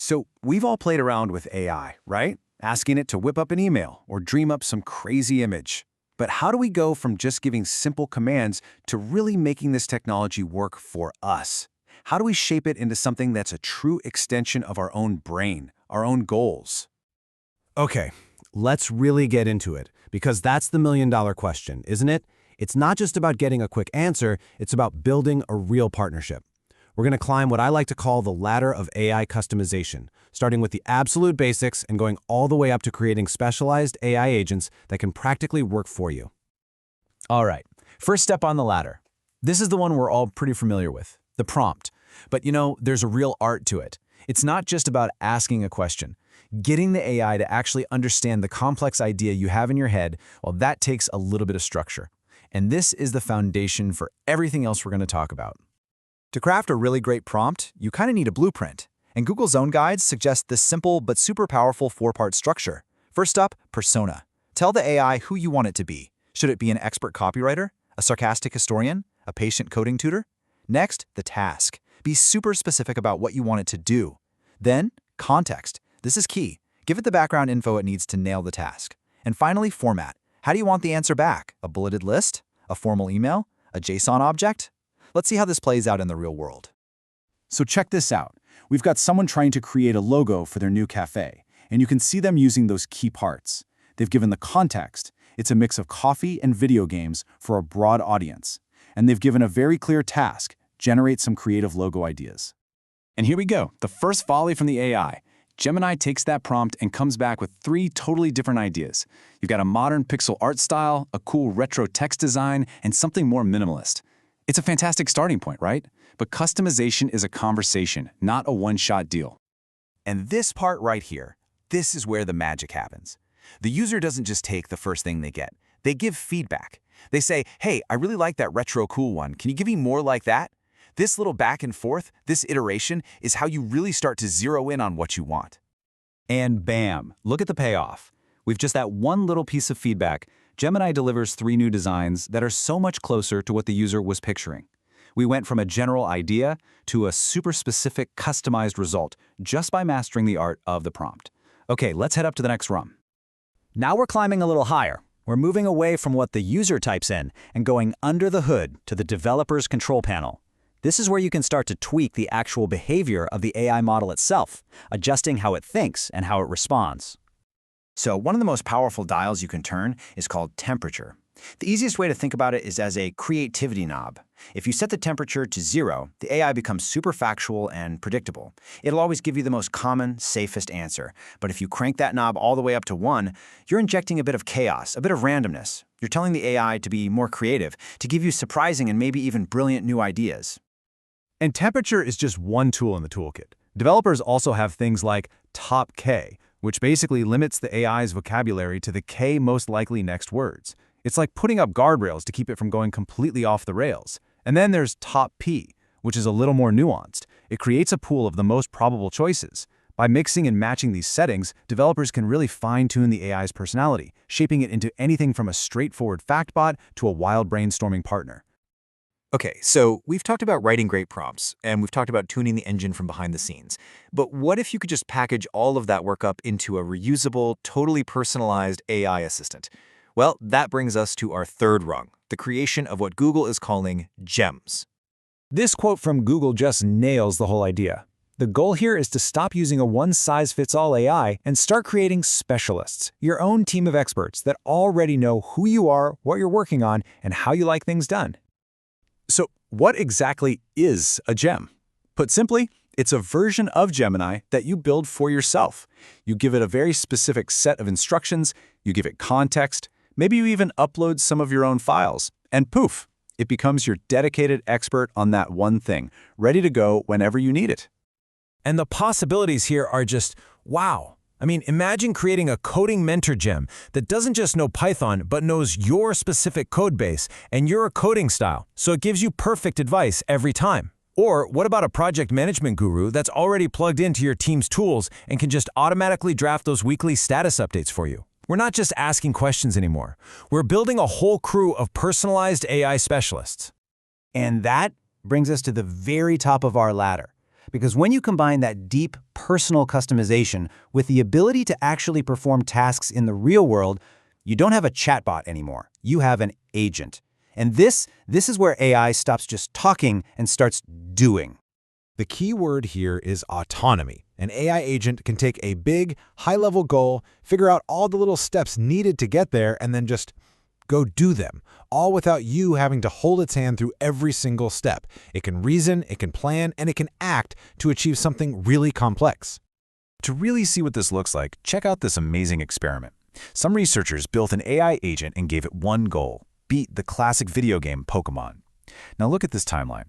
So we've all played around with AI, right? Asking it to whip up an email or dream up some crazy image. But how do we go from just giving simple commands to really making this technology work for us? How do we shape it into something that's a true extension of our own brain, our own goals? Okay, let's really get into it, because that's the million-dollar question, isn't it? It's not just about getting a quick answer, it's about building a real partnership. We're going to climb what I like to call the ladder of AI customization, starting with the absolute basics and going all the way up to creating specialized AI agents that can practically work for you. All right, first step on the ladder. This is the one we're all pretty familiar with, the prompt. But there's a real art to it. It's not just about asking a question. Getting the AI to actually understand the complex idea you have in your head, well, that takes a little bit of structure. And this is the foundation for everything else we're going to talk about. To craft a really great prompt, you kind of need a blueprint. And Google's own guides suggest this simple but super powerful four-part structure. First up, persona. Tell the AI who you want it to be. Should it be an expert copywriter, a sarcastic historian, a patient coding tutor? Next, the task. Be super specific about what you want it to do. Then, context. This is key. Give it the background info it needs to nail the task. And finally, format. How do you want the answer back? A bulleted list? A formal email? A JSON object? Let's see how this plays out in the real world. So check this out. We've got someone trying to create a logo for their new cafe, and you can see them using those key parts. They've given the context. It's a mix of coffee and video games for a broad audience. And they've given a very clear task: generate some creative logo ideas. And here we go, the first volley from the AI. Gemini takes that prompt and comes back with 3 totally different ideas. You've got a modern pixel art style, a cool retro text design, and something more minimalist. It's a fantastic starting point, right? But customization is a conversation, not a one-shot deal. And this part right here, this is where the magic happens. The user doesn't just take the first thing they get. They give feedback. They say, hey, I really like that retro cool one. Can you give me more like that? This little back and forth, this iteration, is how you really start to zero in on what you want. And bam, look at the payoff. With just that one little piece of feedback, Gemini delivers 3 new designs that are so much closer to what the user was picturing. We went from a general idea to a super specific, customized result just by mastering the art of the prompt. Okay, let's head up to the next rung. Now we're climbing a little higher. We're moving away from what the user types in and going under the hood to the developer's control panel. This is where you can start to tweak the actual behavior of the AI model itself, adjusting how it thinks and how it responds. So one of the most powerful dials you can turn is called temperature. The easiest way to think about it is as a creativity knob. If you set the temperature to 0, the AI becomes super factual and predictable. It'll always give you the most common, safest answer. But if you crank that knob all the way up to 1, you're injecting a bit of chaos, a bit of randomness. You're telling the AI to be more creative, to give you surprising and maybe even brilliant new ideas. And temperature is just one tool in the toolkit. Developers also have things like top K, which basically limits the AI's vocabulary to the K most likely next words. It's like putting up guardrails to keep it from going completely off the rails. And then there's top P, which is a little more nuanced. It creates a pool of the most probable choices. By mixing and matching these settings, developers can really fine-tune the AI's personality, shaping it into anything from a straightforward fact bot to a wild brainstorming partner. Okay, so we've talked about writing great prompts, and we've talked about tuning the engine from behind the scenes. But what if you could just package all of that work up into a reusable, totally personalized AI assistant? Well, that brings us to our third rung, the creation of what Google is calling gems. This quote from Google just nails the whole idea. The goal here is to stop using a one-size-fits-all AI and start creating specialists, your own team of experts that already know who you are, what you're working on, and how you like things done. So what exactly is a gem? Put simply, it's a version of Gemini that you build for yourself. You give it a very specific set of instructions, you give it context, maybe you even upload some of your own files, and poof, it becomes your dedicated expert on that one thing, ready to go whenever you need it. And the possibilities here are just wow. I mean, imagine creating a coding mentor gem that doesn't just know Python, but knows your specific code base and your coding style, so it gives you perfect advice every time. Or what about a project management guru that's already plugged into your team's tools and can just automatically draft those weekly status updates for you? We're not just asking questions anymore. We're building a whole crew of personalized AI specialists. And that brings us to the very top of our ladder. Because when you combine that deep, personal customization with the ability to actually perform tasks in the real world, you don't have a chatbot anymore. You have an agent. And this is where AI stops just talking and starts doing. The key word here is autonomy. An AI agent can take a big, high-level goal, figure out all the little steps needed to get there, and then just go do them, all without you having to hold its hand through every single step. It can reason, it can plan, and it can act to achieve something really complex. To really see what this looks like, check out this amazing experiment. Some researchers built an AI agent and gave it one goal: beat the classic video game Pokemon. Now look at this timeline.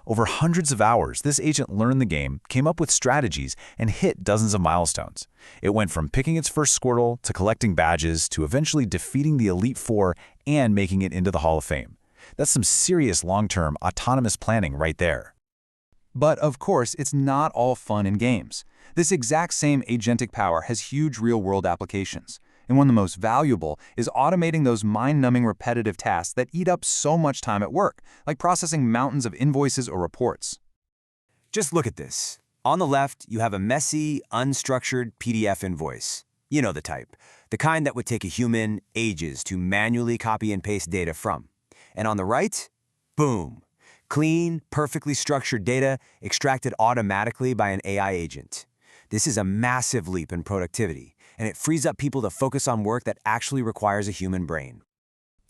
Over hundreds of hours, this agent learned the game, came up with strategies, and hit dozens of milestones. It went from picking its first Squirtle to collecting badges to eventually defeating the Elite Four and making it into the Hall of Fame. That's some serious long-term autonomous planning right there. But of course, it's not all fun and games. This exact same agentic power has huge real-world applications. And one of the most valuable is automating those mind-numbing repetitive tasks that eat up so much time at work, like processing mountains of invoices or reports. Just look at this. On the left, you have a messy, unstructured PDF invoice. You know the type. The kind that would take a human ages to manually copy and paste data from. And on the right, boom. Clean, perfectly structured data extracted automatically by an AI agent. This is a massive leap in productivity, and it frees up people to focus on work that actually requires a human brain.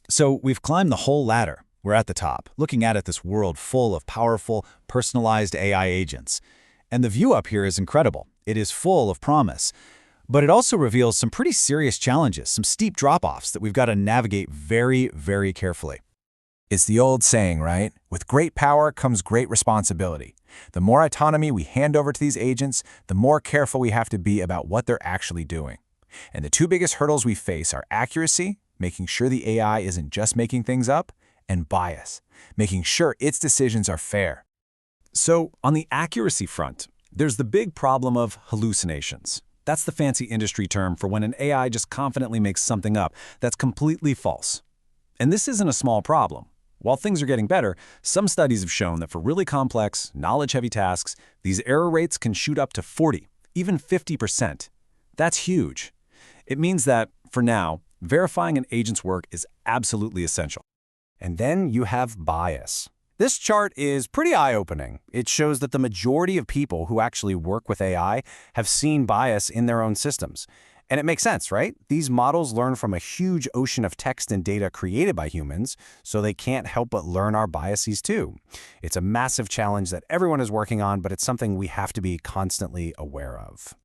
So we've climbed the whole ladder. We're at the top, looking at this world full of powerful, personalized AI agents. And the view up here is incredible. It is full of promise. But it also reveals some pretty serious challenges, some steep drop-offs that we've got to navigate very, very carefully. It's the old saying, right? With great power comes great responsibility. The more autonomy we hand over to these agents, the more careful we have to be about what they're actually doing. And the two biggest hurdles we face are accuracy, making sure the AI isn't just making things up, and bias, making sure its decisions are fair. So, on the accuracy front, there's the big problem of hallucinations. That's the fancy industry term for when an AI just confidently makes something up that's completely false. And this isn't a small problem. While things are getting better, some studies have shown that for really complex, knowledge-heavy tasks, these error rates can shoot up to 40, even 50%. That's huge. It means that, for now, verifying an agent's work is absolutely essential. And then you have bias. This chart is pretty eye-opening. It shows that the majority of people who actually work with AI have seen bias in their own systems. And it makes sense, right? These models learn from a huge ocean of text and data created by humans, so they can't help but learn our biases too. It's a massive challenge that everyone is working on, but it's something we have to be constantly aware of.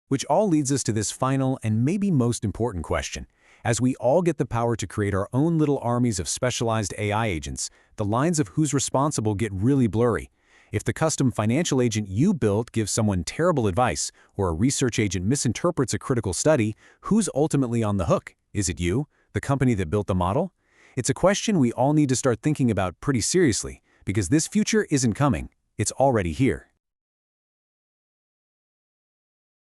Which all leads us to this final and maybe most important question. As we all get the power to create our own little armies of specialized AI agents, the lines of who's responsible get really blurry. If the custom financial agent you built gives someone terrible advice, or a research agent misinterprets a critical study, who's ultimately on the hook? Is it you, the company that built the model? It's a question we all need to start thinking about pretty seriously, because this future isn't coming, it's already here.